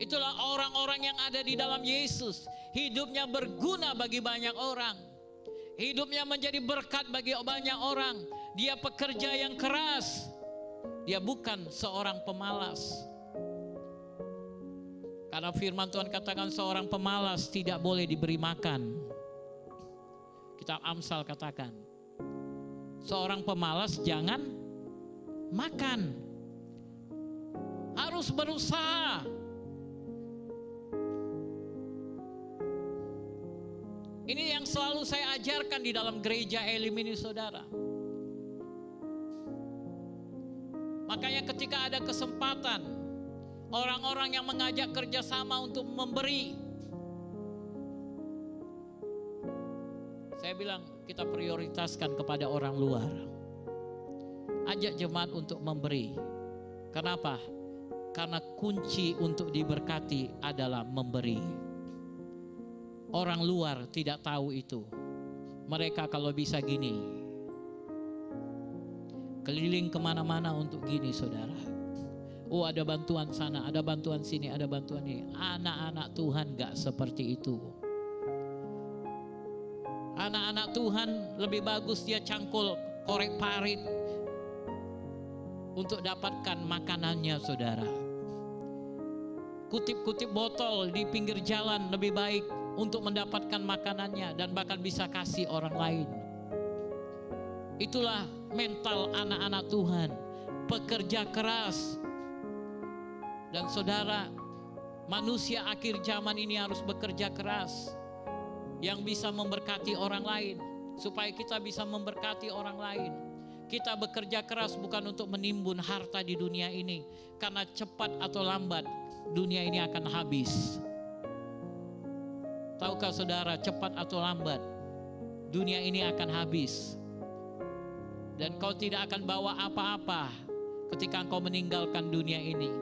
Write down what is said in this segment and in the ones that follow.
Itulah orang-orang yang ada di dalam Yesus. Hidupnya berguna bagi banyak orang. Hidupnya menjadi berkat bagi banyak orang. Dia pekerja yang keras. Dia bukan seorang pemalas. Karena firman Tuhan katakan seorang pemalas tidak boleh diberi makan. Kitab Amsal katakan, seorang pemalas jangan makan. Harus berusaha. Ini yang selalu saya ajarkan di dalam gereja Elim ini, saudara. Makanya ketika ada kesempatan, orang-orang yang mengajak kerjasama untuk memberi, saya bilang kita prioritaskan kepada orang luar. Ajak jemaat untuk memberi. Kenapa? Karena kunci untuk diberkati adalah memberi. Orang luar tidak tahu itu. Mereka kalau bisa gini, keliling kemana-mana untuk gini, saudara. Oh, ada bantuan sana, ada bantuan sini, ada bantuan ini. Anak-anak Tuhan gak seperti itu. Anak-anak Tuhan lebih bagus dia cangkul korek parit untuk dapatkan makanannya, saudara. Kutip-kutip botol di pinggir jalan lebih baik untuk mendapatkan makanannya dan bahkan bisa kasih orang lain. Itulah mental anak-anak Tuhan, pekerja keras. Dan saudara, manusia akhir zaman ini harus bekerja keras, yang bisa memberkati orang lain, supaya kita bisa memberkati orang lain. Kita bekerja keras bukan untuk menimbun harta di dunia ini, karena cepat atau lambat dunia ini akan habis. Tahukah saudara, cepat atau lambat dunia ini akan habis. Dan kau tidak akan bawa apa-apa ketika kau meninggalkan dunia ini.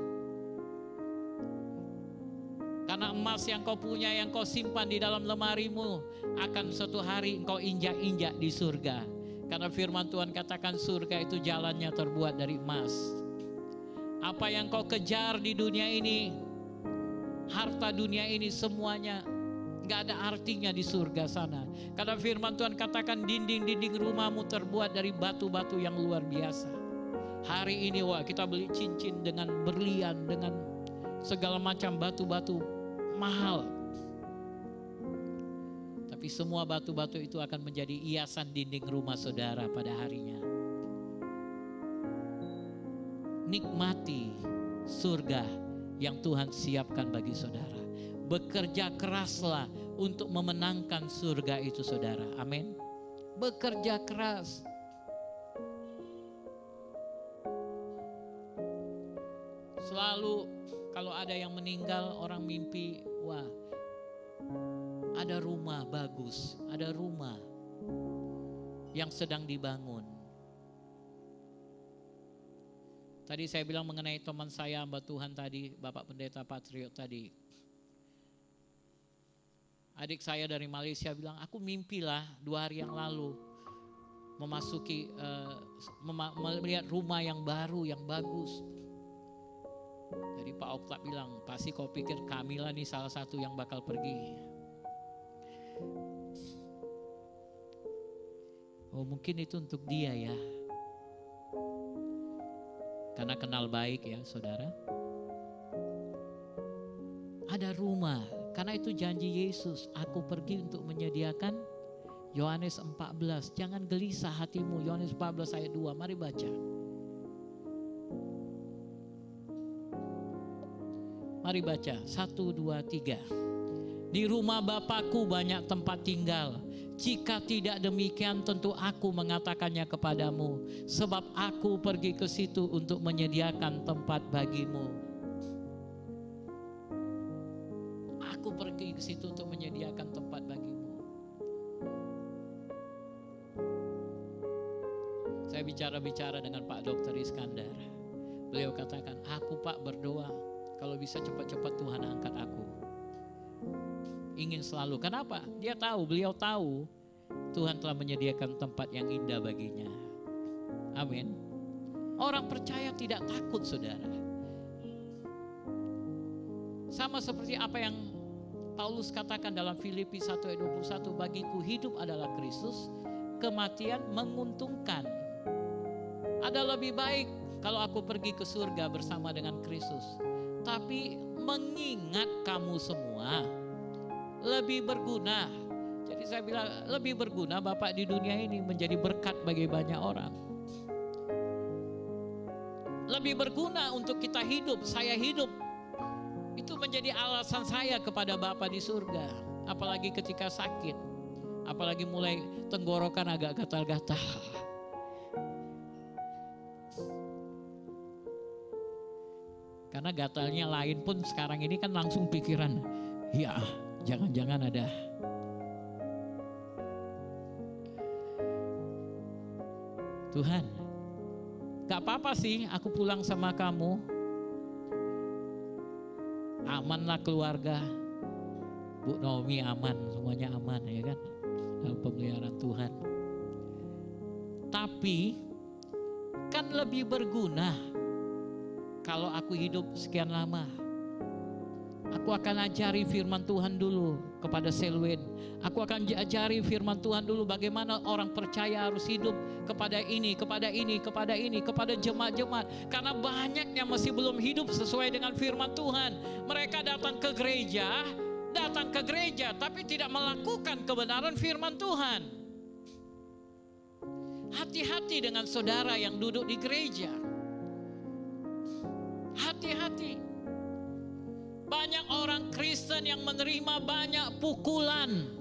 Karena emas yang kau punya, yang kau simpan di dalam lemarimu, akan suatu hari engkau injak-injak di surga. Karena firman Tuhan katakan surga itu jalannya terbuat dari emas. Apa yang kau kejar di dunia ini, harta dunia ini semuanya gak ada artinya di surga sana. Karena firman Tuhan katakan dinding-dinding rumahmu terbuat dari batu-batu yang luar biasa. Hari ini wah, kita beli cincin dengan berlian, dengan segala macam batu-batu mahal. Tapi semua batu-batu itu akan menjadi hiasan dinding rumah saudara pada harinya. Nikmati surga yang Tuhan siapkan bagi saudara. Bekerja keraslah untuk memenangkan surga itu, saudara. Amin. Bekerja keras. Selalu kalau ada yang meninggal, orang mimpi, wah, ada rumah bagus, ada rumah yang sedang dibangun. Tadi saya bilang mengenai teman saya, hamba Tuhan tadi, Bapak Pendeta Patriot tadi. Adik saya dari Malaysia bilang, aku mimpilah 2 hari yang lalu memasuki, melihat rumah yang baru, yang bagus. Jadi Pak Okta bilang, pasti kau pikir Kamila nih salah satu yang bakal pergi. Oh, mungkin itu untuk dia ya. Karena kenal baik ya saudara. Ada rumah, karena itu janji Yesus, aku pergi untuk menyediakan. Yohanes 14, jangan gelisah hatimu. Yohanes 14 ayat 2, mari baca. Mari baca, 1, 2, 3. Di rumah Bapakku banyak tempat tinggal. Jika tidak demikian tentu aku mengatakannya kepadamu. Sebab aku pergi ke situ untuk menyediakan tempat bagimu. Aku pergi ke situ untuk menyediakan tempat bagimu. Saya bicara-bicara dengan Pak Dr. Iskandar. Beliau katakan, aku Pak berdoa, kalau bisa cepat-cepat Tuhan angkat aku. Ingin selalu. Kenapa? Dia tahu, beliau tahu Tuhan telah menyediakan tempat yang indah baginya. Amin. Orang percaya tidak takut, saudara. Sama seperti apa yang Paulus katakan dalam Filipi 1 ayat 21, bagiku hidup adalah Kristus, kematian menguntungkan. Ada lebih baik kalau aku pergi ke surga bersama dengan Kristus. Tapi mengingat kamu semua lebih berguna. Jadi saya bilang lebih berguna Bapak di dunia ini menjadi berkat bagi banyak orang. Lebih berguna untuk kita hidup, saya hidup. Itu menjadi alasan saya kepada Bapa di surga. Apalagi ketika sakit. Apalagi mulai tenggorokan agak gatal-gatal. Karena gatalnya lain pun sekarang ini kan langsung pikiran. Ya jangan-jangan ada. Tuhan, gak apa-apa sih aku pulang sama kamu. Amanlah keluarga, Bu Naomi aman, semuanya aman ya kan, dalam pemeliharaan Tuhan. Tapi kan lebih berguna kalau aku hidup sekian lama. Aku akan ajari firman Tuhan dulu kepada Selwyn. Aku akan ajari firman Tuhan dulu bagaimana orang percaya harus hidup kepada ini, kepada ini, kepada ini, kepada jemaat-jemaat. Karena banyak yang masih belum hidup sesuai dengan firman Tuhan. Mereka datang ke gereja, tapi tidak melakukan kebenaran firman Tuhan. Hati-hati dengan saudara yang duduk di gereja. Hati-hati. Banyak orang Kristen yang menerima banyak pukulan.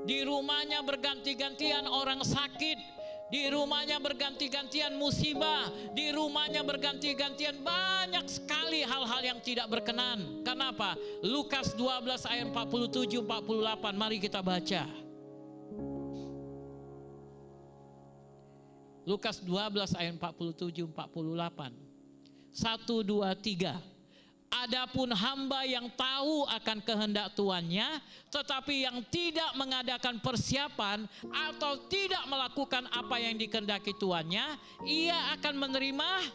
Di rumahnya berganti-gantian orang sakit. Di rumahnya berganti-gantian musibah. Di rumahnya berganti-gantian banyak sekali hal-hal yang tidak berkenan. Kenapa? Lukas 12 ayat 47-48. Mari kita baca. Lukas 12 ayat 47-48. 1, 2, 3. Adapun hamba yang tahu akan kehendak tuannya, tetapi yang tidak mengadakan persiapan atau tidak melakukan apa yang dikehendaki tuannya, ia akan menerima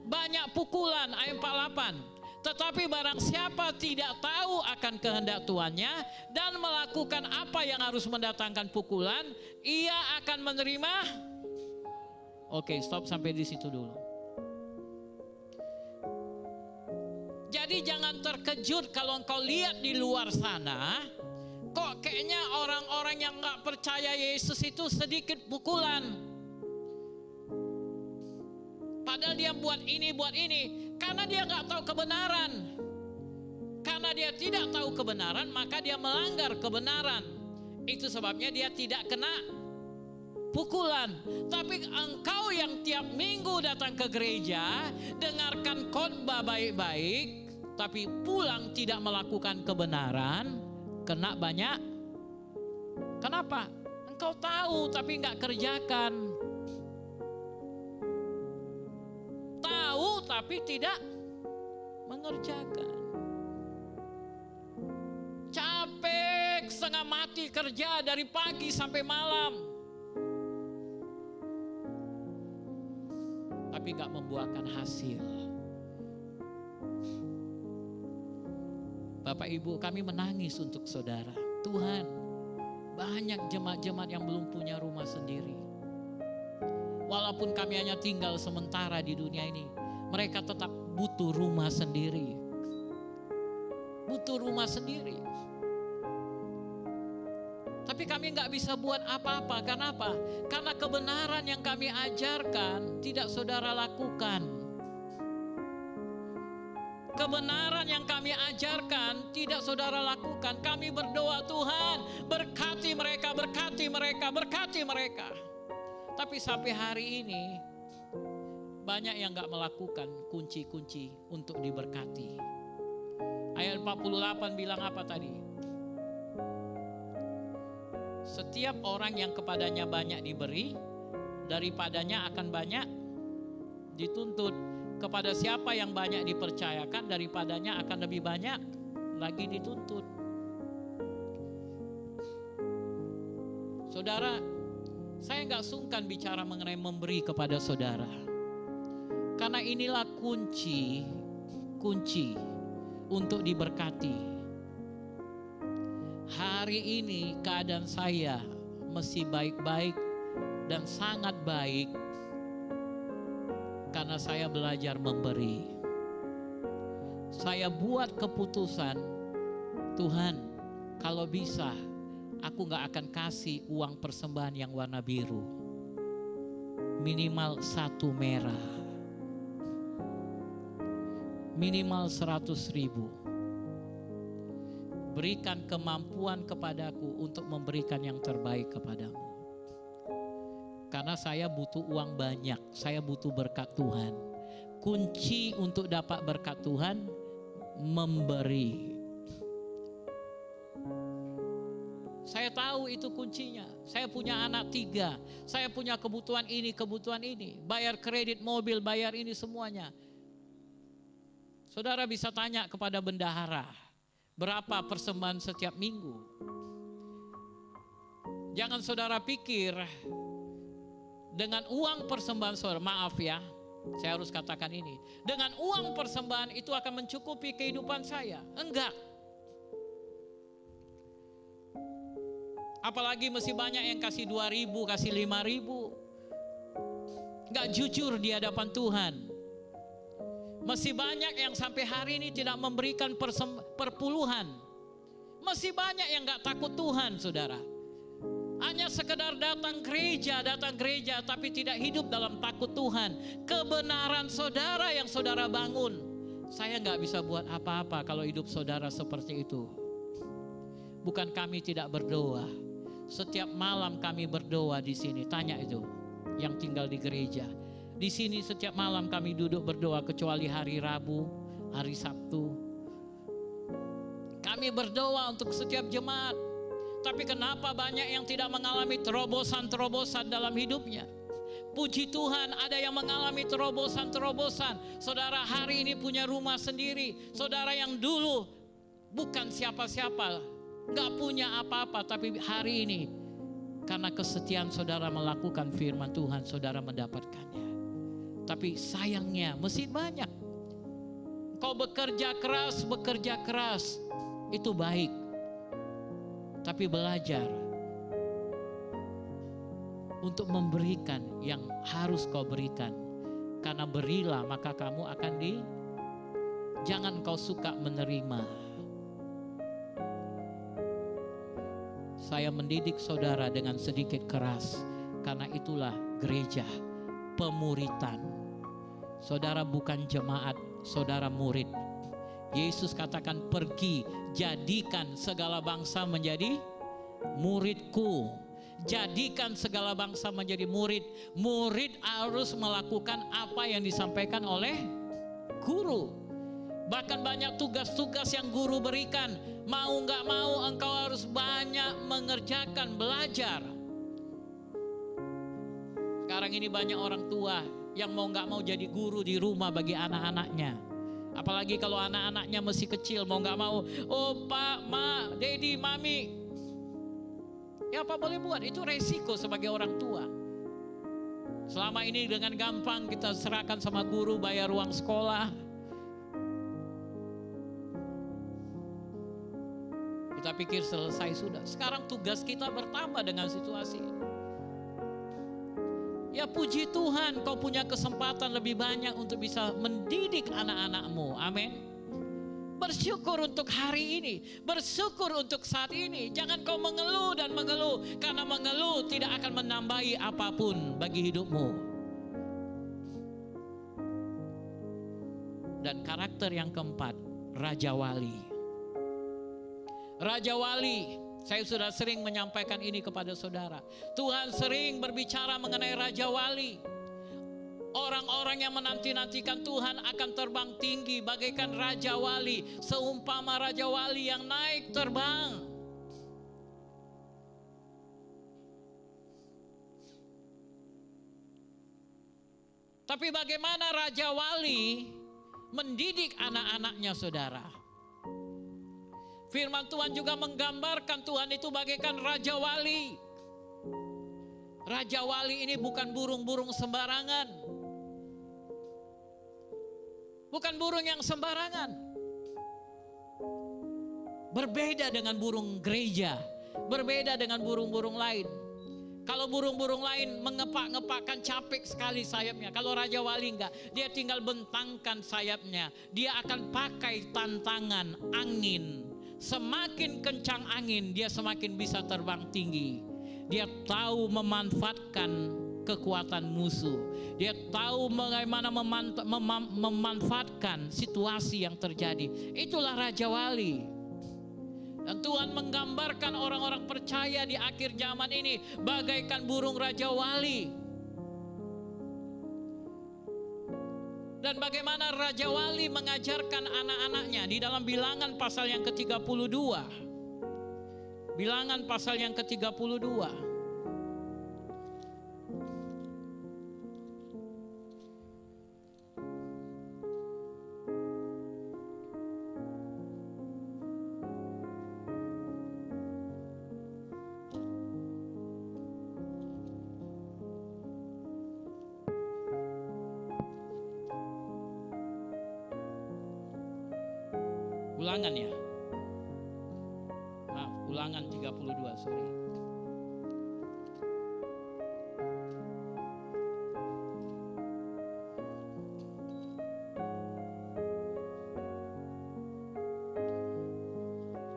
banyak pukulan. Ayat 48. Tetapi barang siapa tidak tahu akan kehendak tuannya dan melakukan apa yang harus mendatangkan pukulan, ia akan menerima. Oke, stop sampai di situ dulu. Jadi jangan terkejut kalau engkau lihat di luar sana, kok kayaknya orang-orang yang gak percaya Yesus itu sedikit pukulan. Padahal dia buat ini, karena dia gak tahu kebenaran. Karena dia tidak tahu kebenaran, maka dia melanggar kebenaran. Itu sebabnya dia tidak kena pukulan. Tapi engkau yang tiap minggu datang ke gereja, dengarkan khotbah baik-baik, tapi pulang tidak melakukan kebenaran, kena banyak. Kenapa? Engkau tahu tapi nggak kerjakan. Tahu tapi tidak mengerjakan. Capek setengah mati kerja dari pagi sampai malam, tapi nggak membuahkan hasil. Bapak Ibu, kami menangis untuk saudara. Tuhan, banyak jemaat-jemaat yang belum punya rumah sendiri. Walaupun kami hanya tinggal sementara di dunia ini, mereka tetap butuh rumah sendiri. Butuh rumah sendiri. Tapi kami nggak bisa buat apa-apa. Kenapa? Karena kebenaran yang kami ajarkan tidak saudara lakukan. Kebenaran yang kami ajarkan tidak saudara lakukan. Kami berdoa, Tuhan berkati mereka, berkati mereka, berkati mereka. Tapi sampai hari ini banyak yang gak melakukan kunci-kunci untuk diberkati. Ayat 48 bilang apa tadi? Setiap orang yang kepadanya banyak diberi, daripadanya akan banyak dituntut. Kepada siapa yang banyak dipercayakan, daripadanya akan lebih banyak lagi dituntut. Saudara, saya nggak sungkan bicara mengenai memberi kepada saudara. Karena inilah kunci kunci untuk diberkati. Hari ini keadaan saya masih baik-baik dan sangat baik karena saya belajar memberi. Saya buat keputusan, Tuhan, kalau bisa aku gak akan kasih uang persembahan yang warna biru. Minimal 1 merah. Minimal 100.000. Berikan kemampuan kepadaku untuk memberikan yang terbaik kepadamu. Karena saya butuh uang banyak, saya butuh berkat Tuhan. Kunci untuk dapat berkat Tuhan, memberi. Saya tahu itu kuncinya. Saya punya anak 3. Saya punya kebutuhan ini, bayar kredit mobil, bayar ini semuanya. Saudara bisa tanya kepada bendahara, berapa persembahan setiap minggu? Jangan saudara pikir dengan uang persembahan saudara, maaf ya, saya harus katakan ini. Dengan uang persembahan itu akan mencukupi kehidupan saya. Enggak. Apalagi masih banyak yang kasih 2.000, kasih 5.000. Enggak jujur di hadapan Tuhan. Masih banyak yang sampai hari ini tidak memberikan perpuluhan. Masih banyak yang enggak takut Tuhan, saudara. Hanya sekedar datang gereja, tapi tidak hidup dalam takut Tuhan. Kebenaran saudara yang saudara bangun, saya enggak bisa buat apa-apa kalau hidup saudara seperti itu. Bukan kami tidak berdoa. Setiap malam kami berdoa di sini. Tanya itu yang tinggal di gereja. Di sini setiap malam kami duduk berdoa kecuali hari Rabu, hari Sabtu. Kami berdoa untuk setiap jemaat. Tapi kenapa banyak yang tidak mengalami terobosan-terobosan dalam hidupnya? Puji Tuhan, ada yang mengalami terobosan-terobosan. Saudara hari ini punya rumah sendiri. Saudara yang dulu bukan siapa-siapa, gak punya apa-apa, tapi hari ini karena kesetiaan saudara melakukan firman Tuhan, saudara mendapatkannya. Tapi sayangnya masih banyak. Kau bekerja keras itu baik. Tapi belajar untuk memberikan yang harus kau berikan. Karena berilah maka kamu akan jangan kau suka menerima. Saya mendidik saudara dengan sedikit keras. Karena itulah gereja, pemuritan. Saudara bukan jemaat, saudara murid. Yesus katakan pergi, jadikan segala bangsa menjadi muridku. Jadikan segala bangsa menjadi murid. Murid harus melakukan apa yang disampaikan oleh guru. Bahkan banyak tugas-tugas yang guru berikan. Mau gak mau engkau harus banyak mengerjakan, belajar. Sekarang ini banyak orang tua yang mau gak mau jadi guru di rumah bagi anak-anaknya. Apalagi kalau anak-anaknya masih kecil, mau gak mau, oh pak, ma, daddy, mami. Ya apa boleh buat, itu resiko sebagai orang tua. Selama ini dengan gampang kita serahkan sama guru, bayar uang sekolah. Kita pikir selesai sudah. Sekarang tugas kita bertambah dengan situasi ini. Ya puji Tuhan, kau punya kesempatan lebih banyak untuk bisa mendidik anak-anakmu. Amin. Bersyukur untuk hari ini, bersyukur untuk saat ini. Jangan kau mengeluh dan mengeluh, karena mengeluh tidak akan menambahi apapun bagi hidupmu. Dan karakter yang keempat, Raja Wali. Raja Wali, saya sudah sering menyampaikan ini kepada saudara. Tuhan sering berbicara mengenai Raja Wali. Orang-orang yang menanti-nantikan Tuhan akan terbang tinggi bagaikan Raja Wali. Seumpama Raja Wali yang naik terbang. Tapi bagaimana Raja Wali mendidik anak-anaknya, saudara? Firman Tuhan juga menggambarkan Tuhan itu bagaikan Raja Wali. Raja Wali ini bukan burung-burung sembarangan. Bukan burung yang sembarangan. Berbeda dengan burung gereja, berbeda dengan burung-burung lain. Kalau burung-burung lain mengepak-ngepakkan, capek sekali sayapnya. Kalau Raja Wali enggak, dia tinggal bentangkan sayapnya. Dia akan pakai tantangan angin. Semakin kencang angin, dia semakin bisa terbang tinggi. Dia tahu memanfaatkan kekuatan musuh. Dia tahu bagaimana memanfaatkan situasi yang terjadi. Itulah Raja Wali. Dan Tuhan menggambarkan orang-orang percaya di akhir zaman ini bagaikan burung Raja Wali. Dan bagaimana Raja Wali mengajarkan anak-anaknya di dalam Bilangan pasal yang ke-32. Bilangan pasal yang ke-32. Ulangan ya. Maaf, Ulangan 32, sorry.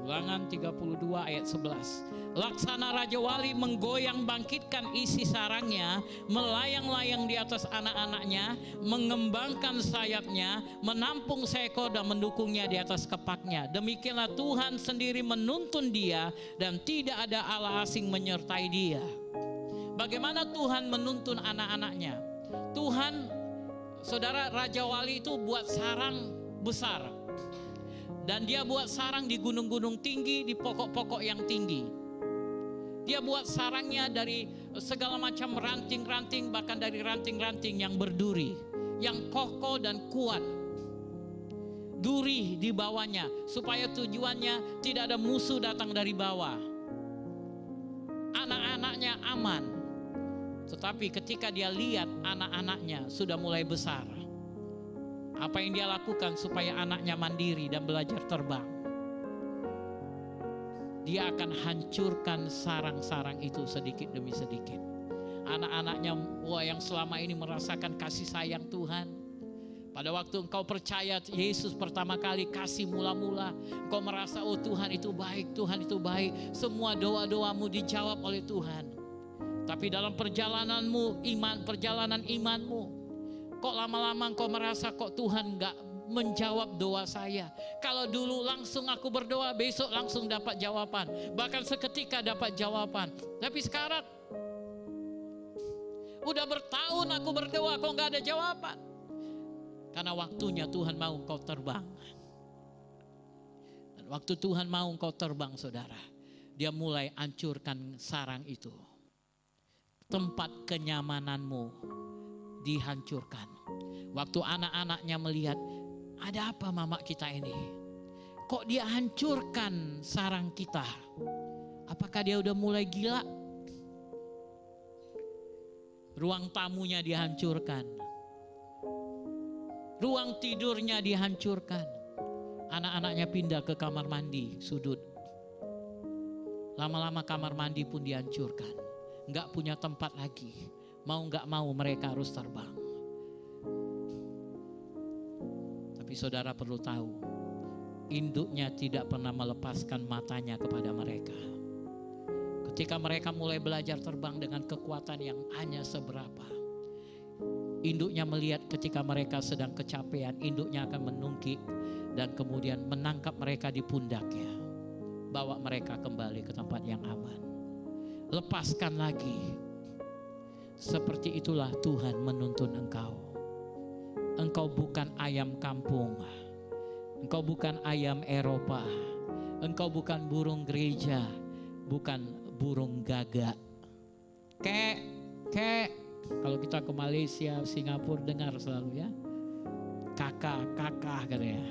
Ulangan 32 ayat 11. Laksana Raja Wali menggoyang bangkitkan isi sarangnya, melayang-layang di atas anak-anaknya, mengembangkan sayapnya, menampung seekor dan mendukungnya di atas kepaknya. Demikianlah Tuhan sendiri menuntun dia dan tidak ada Allah asing menyertai dia. Bagaimana Tuhan menuntun anak-anaknya? Tuhan, saudara, Raja Wali itu buat sarang besar. Dan dia buat sarang di gunung-gunung tinggi, di pokok-pokok yang tinggi. Dia buat sarangnya dari segala macam ranting-ranting, bahkan dari ranting-ranting yang berduri, yang kokoh dan kuat. Duri di bawahnya, supaya tujuannya tidak ada musuh datang dari bawah. Anak-anaknya aman. Tetapi ketika dia lihat anak-anaknya sudah mulai besar, apa yang dia lakukan supaya anaknya mandiri dan belajar terbang? Dia akan hancurkan sarang-sarang itu sedikit demi sedikit. Anak-anaknya yang selama ini merasakan kasih sayang Tuhan. Pada waktu engkau percaya Yesus pertama kali, kasih mula-mula, engkau merasa oh Tuhan itu baik, Tuhan itu baik. Semua doa-doamu dijawab oleh Tuhan. Tapi dalam perjalananmu, perjalanan imanmu, kok lama-lama engkau merasa kok Tuhan enggak menjawab doa saya. Kalau dulu langsung aku berdoa, besok langsung dapat jawaban. Bahkan seketika dapat jawaban. Tapi sekarang udah bertahun aku berdoa kok nggak ada jawaban. Karena waktunya Tuhan mau engkau terbang. Dan waktu Tuhan mau engkau terbang, saudara, dia mulai hancurkan sarang itu. Tempat kenyamananmu dihancurkan. Waktu anak-anaknya melihat, ada apa mama kita ini? Kok dia hancurkan sarang kita? Apakah dia udah mulai gila? Ruang tamunya dihancurkan. Ruang tidurnya dihancurkan. Anak-anaknya pindah ke kamar mandi, sudut. Lama-lama kamar mandi pun dihancurkan. Nggak punya tempat lagi. Mau nggak mau mereka harus terbang. Tapi saudara perlu tahu, induknya tidak pernah melepaskan matanya kepada mereka. Ketika mereka mulai belajar terbang dengan kekuatan yang hanya seberapa, induknya melihat ketika mereka sedang kecapean, induknya akan menungkik dan kemudian menangkap mereka di pundaknya, bawa mereka kembali ke tempat yang aman. Lepaskan lagi. Seperti itulah Tuhan menuntun engkau. Engkau bukan ayam kampung. Engkau bukan ayam Eropa. Engkau bukan burung gereja. Bukan burung gagak. Kek. Kalau kita ke Malaysia, Singapura dengar selalu ya. Kakak katanya.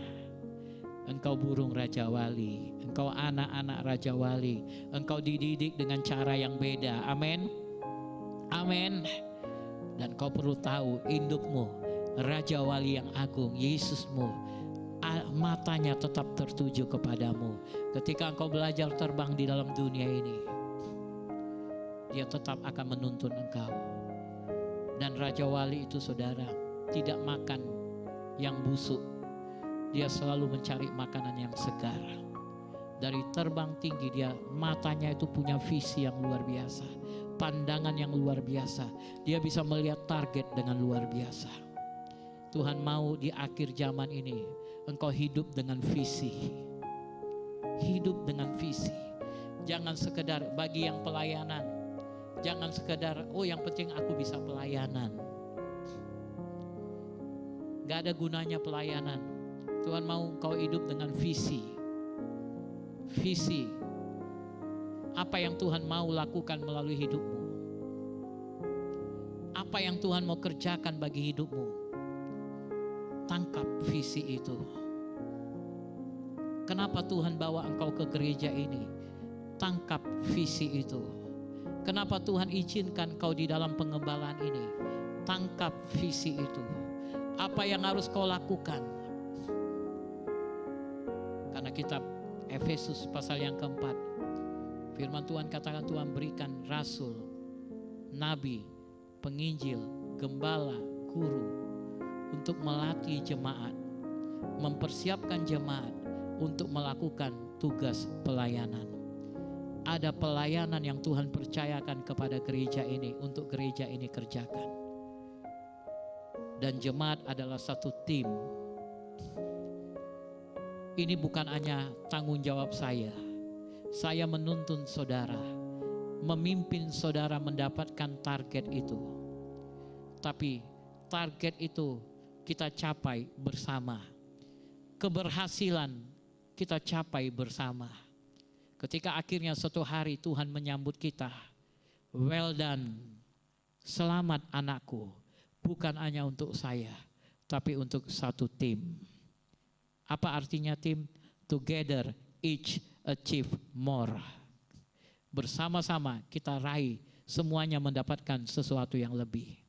Engkau burung Raja Wali. Engkau anak-anak Raja Wali. Engkau dididik dengan cara yang beda. Amin. Amin. Dan kau perlu tahu indukmu Raja Wali yang agung, Yesusmu, matanya tetap tertuju kepadamu. Ketika engkau belajar terbang di dalam dunia ini, Dia tetap akan menuntun engkau. Dan Raja Wali itu saudara, tidak makan yang busuk. Dia selalu mencari makanan yang segar. Dari terbang tinggi dia, matanya itu punya visi yang luar biasa, pandangan yang luar biasa. Dia bisa melihat target dengan luar biasa. Tuhan mau di akhir zaman ini engkau hidup dengan visi. Hidup dengan visi. Jangan sekedar bagi yang pelayanan. Jangan sekedar yang penting aku bisa pelayanan. Gak ada gunanya pelayanan. Tuhan mau engkau hidup dengan visi. Visi. Apa yang Tuhan mau lakukan melalui hidupmu? Apa yang Tuhan mau kerjakan bagi hidupmu? Tangkap visi itu. Kenapa Tuhan bawa engkau ke gereja ini? Tangkap visi itu. Kenapa Tuhan izinkan kau di dalam pengembalaan ini? Tangkap visi itu. Apa yang harus kau lakukan? Karena kitab Efesus pasal yang keempat, firman Tuhan katakan Tuhan berikan rasul, nabi, penginjil, gembala, guru untuk melatih jemaat, mempersiapkan jemaat untuk melakukan tugas pelayanan. Ada pelayanan yang Tuhan percayakan kepada gereja ini untuk gereja ini kerjakan. Dan jemaat adalah satu tim. Ini bukan hanya tanggung jawab saya. Saya menuntun saudara, memimpin saudara mendapatkan target itu. Tapi target itu kita capai bersama. Keberhasilan kita capai bersama. Ketika akhirnya suatu hari Tuhan menyambut kita, well done, selamat anakku, bukan hanya untuk saya, tapi untuk satu tim. Apa artinya tim? Together each achieve more. Bersama-sama kita raih semuanya mendapatkan sesuatu yang lebih.